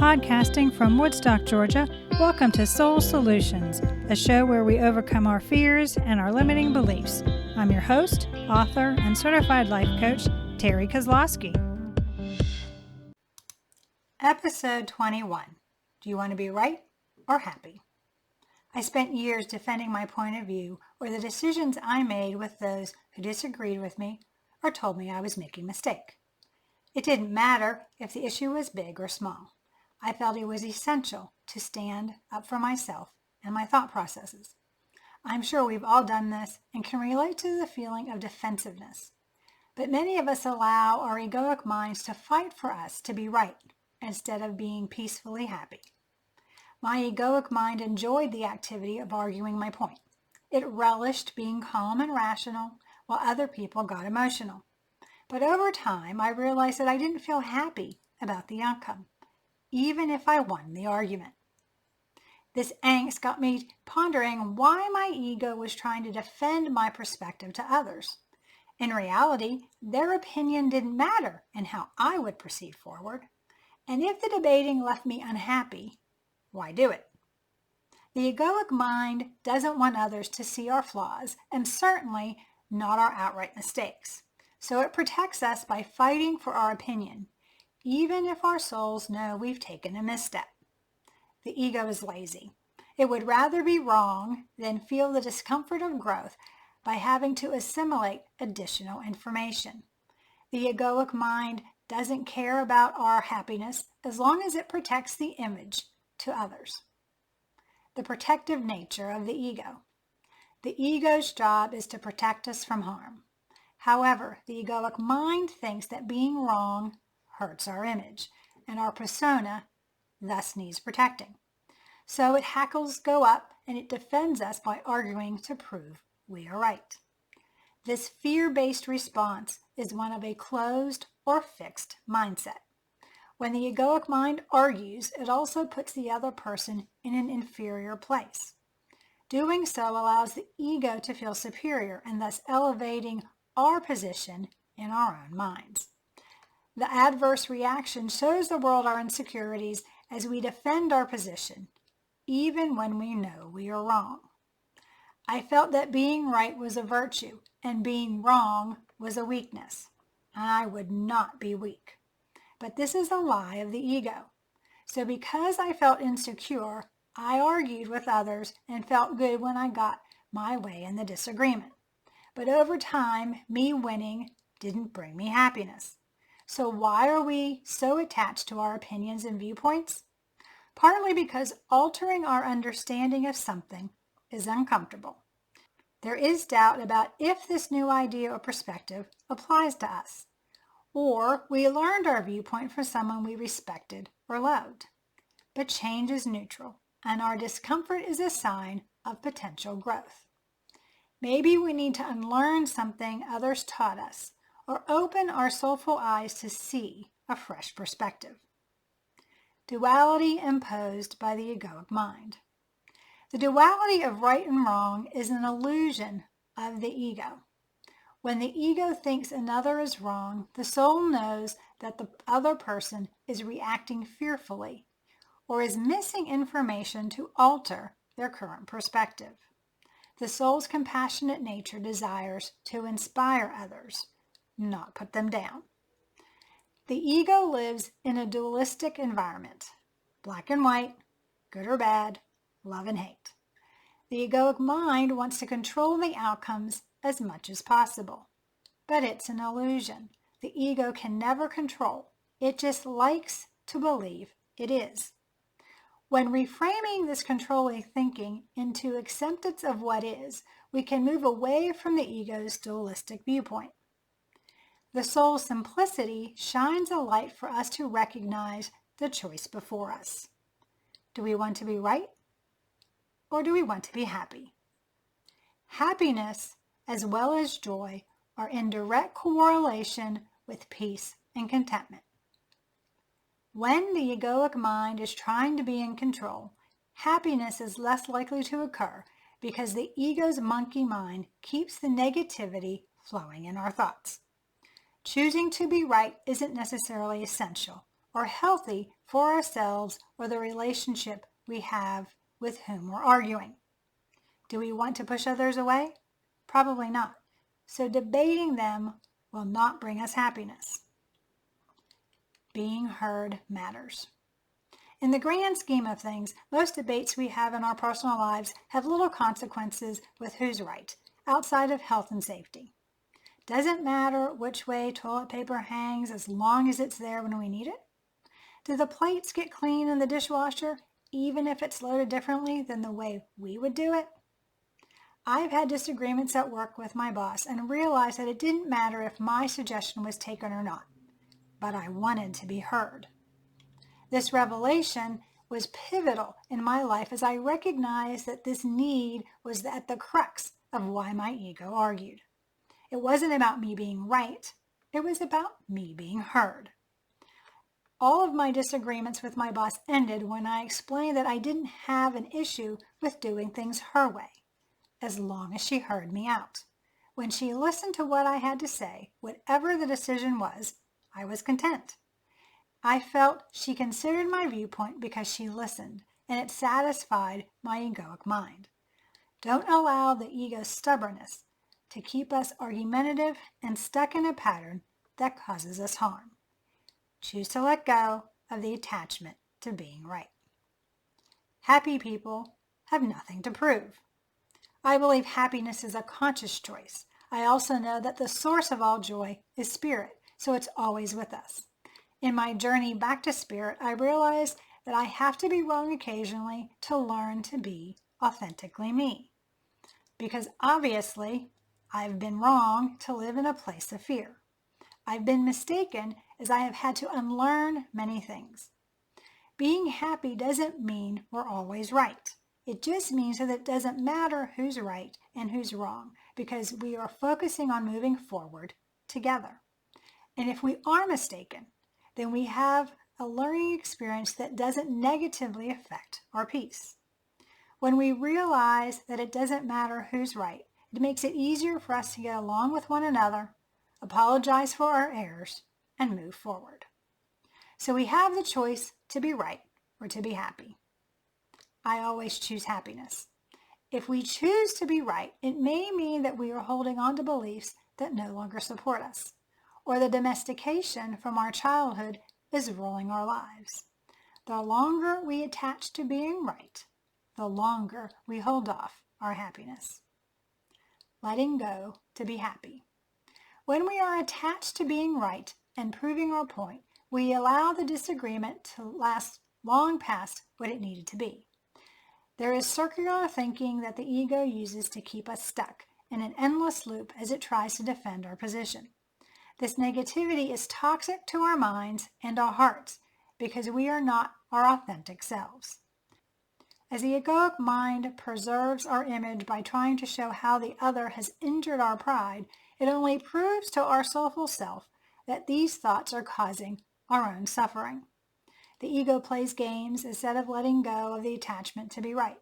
Podcasting from Woodstock, Georgia, welcome to Soul Solutions, a show where we overcome our fears and our limiting beliefs. I'm your host, author, and certified life coach, Terry Kozlowski. Episode 21. Do you want to be right or happy? I spent years defending my point of view or the decisions I made with those who disagreed with me or told me I was making a mistake. It didn't matter if the issue was big or small. I felt it was essential to stand up for myself and my thought processes. I'm sure we've all done this and can relate to the feeling of defensiveness. But many of us allow our egoic minds to fight for us to be right instead of being peacefully happy. My egoic mind enjoyed the activity of arguing my point. It relished being calm and rational while other people got emotional. But over time, I realized that I didn't feel happy about the outcome, even if I won the argument. This angst got me pondering why my ego was trying to defend my perspective to others. In reality, their opinion didn't matter in how I would proceed forward. And if the debating left me unhappy, why do it? The egoic mind doesn't want others to see our flaws, and certainly not our outright mistakes. So it protects us by fighting for our opinion, even if our souls know we've taken a misstep. The ego is lazy. It would rather be wrong than feel the discomfort of growth by having to assimilate additional information. The egoic mind doesn't care about our happiness as long as it protects the image to others. The protective nature of the ego. The ego's job is to protect us from harm. However, the egoic mind thinks that being wrong hurts our image, and our persona thus needs protecting. So it hackles go up and it defends us by arguing to prove we are right. This fear-based response is one of a closed or fixed mindset. When the egoic mind argues, it also puts the other person in an inferior place. Doing so allows the ego to feel superior and thus elevating our position in our own minds. The adverse reaction shows the world our insecurities as we defend our position, even when we know we are wrong. I felt that being right was a virtue and being wrong was a weakness. I would not be weak. But this is a lie of the ego. So because I felt insecure, I argued with others and felt good when I got my way in the disagreement. But over time, me winning didn't bring me happiness. So why are we so attached to our opinions and viewpoints? Partly because altering our understanding of something is uncomfortable. There is doubt about if this new idea or perspective applies to us, or we learned our viewpoint from someone we respected or loved. But change is neutral, and our discomfort is a sign of potential growth. Maybe we need to unlearn something others taught us, or open our soulful eyes to see a fresh perspective. Duality imposed by the egoic mind. The duality of right and wrong is an illusion of the ego. When the ego thinks another is wrong, the soul knows that the other person is reacting fearfully or is missing information to alter their current perspective. The soul's compassionate nature desires to inspire others, not put them down. The ego lives in a dualistic environment, black and white, good or bad, love and hate. The egoic mind wants to control the outcomes as much as possible, but it's an illusion. The ego can never control. It just likes to believe it is. When reframing this controlling thinking into acceptance of what is, we can move away from the ego's dualistic viewpoint. The soul's simplicity shines a light for us to recognize the choice before us. Do we want to be right, or do we want to be happy? Happiness, as well as joy, are in direct correlation with peace and contentment. When the egoic mind is trying to be in control, happiness is less likely to occur because the ego's monkey mind keeps the negativity flowing in our thoughts. Choosing to be right isn't necessarily essential or healthy for ourselves or the relationship we have with whom we're arguing. Do we want to push others away? Probably not. So debating them will not bring us happiness. Being heard matters. In the grand scheme of things, most debates we have in our personal lives have little consequences with who's right, outside of health and safety. Doesn't matter which way toilet paper hangs as long as it's there when we need it. Do the plates get clean in the dishwasher, even if it's loaded differently than the way we would do it? I've had disagreements at work with my boss and realized that it didn't matter if my suggestion was taken or not, but I wanted to be heard. This revelation was pivotal in my life as I recognized that this need was at the crux of why my ego argued. It wasn't about me being right. It was about me being heard. All of my disagreements with my boss ended when I explained that I didn't have an issue with doing things her way, as long as she heard me out. When she listened to what I had to say, whatever the decision was, I was content. I felt she considered my viewpoint because she listened, and it satisfied my egoic mind. Don't allow the ego's stubbornness to keep us argumentative and stuck in a pattern that causes us harm. Choose to let go of the attachment to being right. Happy people have nothing to prove. I believe happiness is a conscious choice. I also know that the source of all joy is spirit, so it's always with us. In my journey back to spirit, I realized that I have to be wrong occasionally to learn to be authentically me. Because obviously, I've been wrong to live in a place of fear. I've been mistaken as I have had to unlearn many things. Being happy doesn't mean we're always right. It just means that it doesn't matter who's right and who's wrong because we are focusing on moving forward together. And if we are mistaken, then we have a learning experience that doesn't negatively affect our peace. When we realize that it doesn't matter who's right, it makes it easier for us to get along with one another, apologize for our errors, and move forward. So we have the choice to be right or to be happy. I always choose happiness. If we choose to be right, it may mean that we are holding on to beliefs that no longer support us, or the domestication from our childhood is ruling our lives. The longer we attach to being right, the longer we hold off our happiness. Letting go to be happy. When we are attached to being right and proving our point, we allow the disagreement to last long past what it needed to be. There is circular thinking that the ego uses to keep us stuck in an endless loop as it tries to defend our position. This negativity is toxic to our minds and our hearts because we are not our authentic selves. As the egoic mind preserves our image by trying to show how the other has injured our pride, it only proves to our soulful self that these thoughts are causing our own suffering. The ego plays games instead of letting go of the attachment to be right.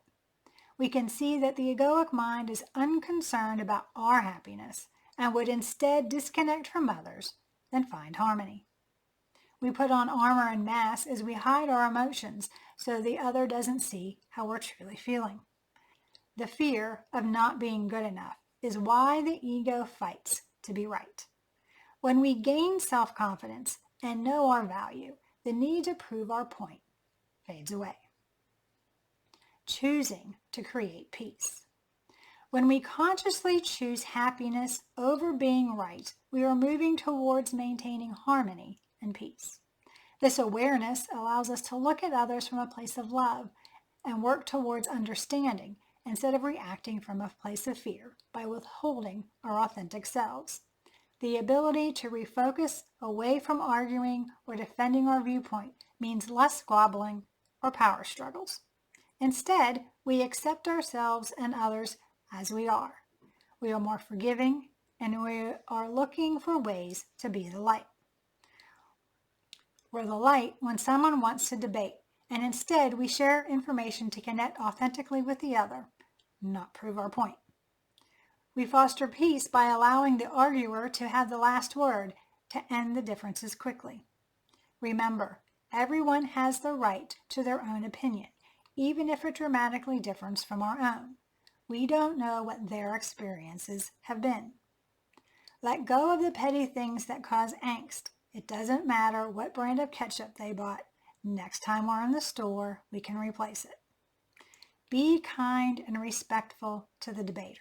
We can see that the egoic mind is unconcerned about our happiness and would instead disconnect from others than find harmony. We put on armor and masks as we hide our emotions so the other doesn't see how we're truly feeling. The fear of not being good enough is why the ego fights to be right. When we gain self-confidence and know our value, the need to prove our point fades away. Choosing to create peace. When we consciously choose happiness over being right, we are moving towards maintaining harmony and peace. This awareness allows us to look at others from a place of love and work towards understanding instead of reacting from a place of fear by withholding our authentic selves. The ability to refocus away from arguing or defending our viewpoint means less squabbling or power struggles. Instead, we accept ourselves and others as we are. We are more forgiving and we are looking for ways to be the light. We're the light when someone wants to debate, and instead we share information to connect authentically with the other, not prove our point. We foster peace by allowing the arguer to have the last word to end the differences quickly. Remember, Everyone has the right to their own opinion, even if it dramatically differs from our own. We don't know what their experiences have been. Let go of the petty things that cause angst. It doesn't matter what brand of ketchup they bought. Next time we're in the store, we can replace it. Be kind and respectful to the debater.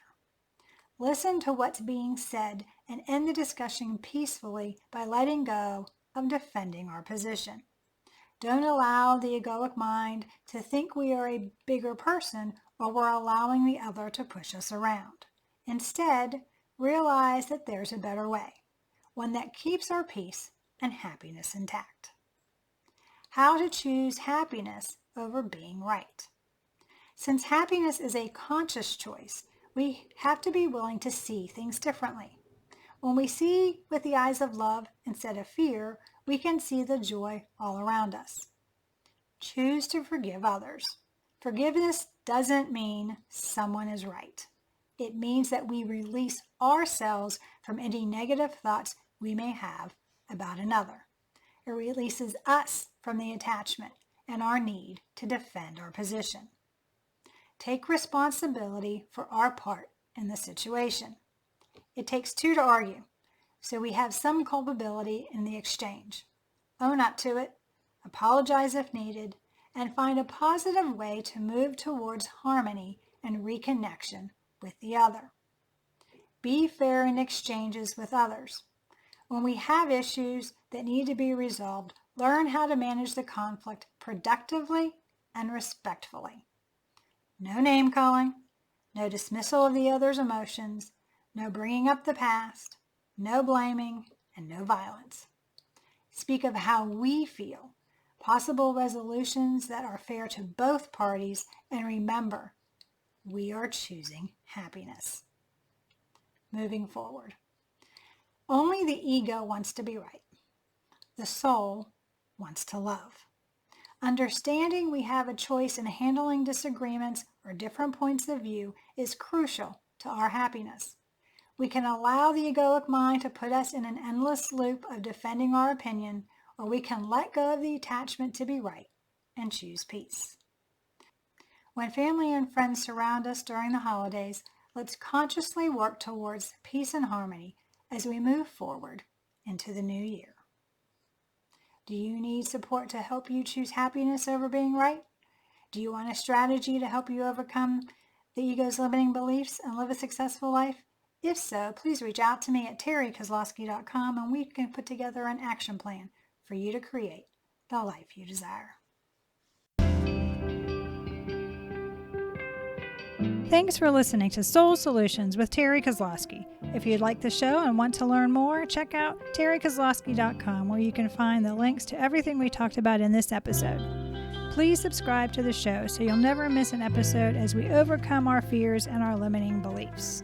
Listen to what's being said and end the discussion peacefully by letting go of defending our position. Don't allow the egoic mind to think we are a bigger person or we're allowing the other to push us around. Instead, realize that there's a better way, one that keeps our peace and happiness intact. How to choose happiness over being right. Since happiness is a conscious choice, we have to be willing to see things differently. When we see with the eyes of love instead of fear, we can see the joy all around us. Choose to forgive others. Forgiveness doesn't mean someone is right. It means that we release ourselves from any negative thoughts we may have about another. It releases us from the attachment and our need to defend our position. Take responsibility for our part in the situation. It takes two to argue, so we have some culpability in the exchange. Own up to it, apologize if needed, and find a positive way to move towards harmony and reconnection with the other. Be fair in exchanges with others. When we have issues that need to be resolved, learn how to manage the conflict productively and respectfully. No name calling, no dismissal of the other's emotions, no bringing up the past, no blaming, and no violence. Speak of how we feel, possible resolutions that are fair to both parties, and remember, we are choosing happiness. Moving forward. Only the ego wants to be right. The soul wants to love. Understanding we have a choice in handling disagreements or different points of view is crucial to our happiness. We can allow the egoic mind to put us in an endless loop of defending our opinion, or we can let go of the attachment to be right and choose peace. When family and friends surround us during the holidays, let's consciously work towards peace and harmony as we move forward into the new year. Do you need support to help you choose happiness over being right? Do you want a strategy to help you overcome the ego's limiting beliefs and live a successful life? If so, please reach out to me at terrykozlowski.com and we can put together an action plan for you to create the life you desire. Thanks for listening to Soul Solutions with Terry Kozlowski. If you'd like the show and want to learn more, check out terrykozlowski.com where you can find the links to everything we talked about in this episode. Please subscribe to the show so you'll never miss an episode as we overcome our fears and our limiting beliefs.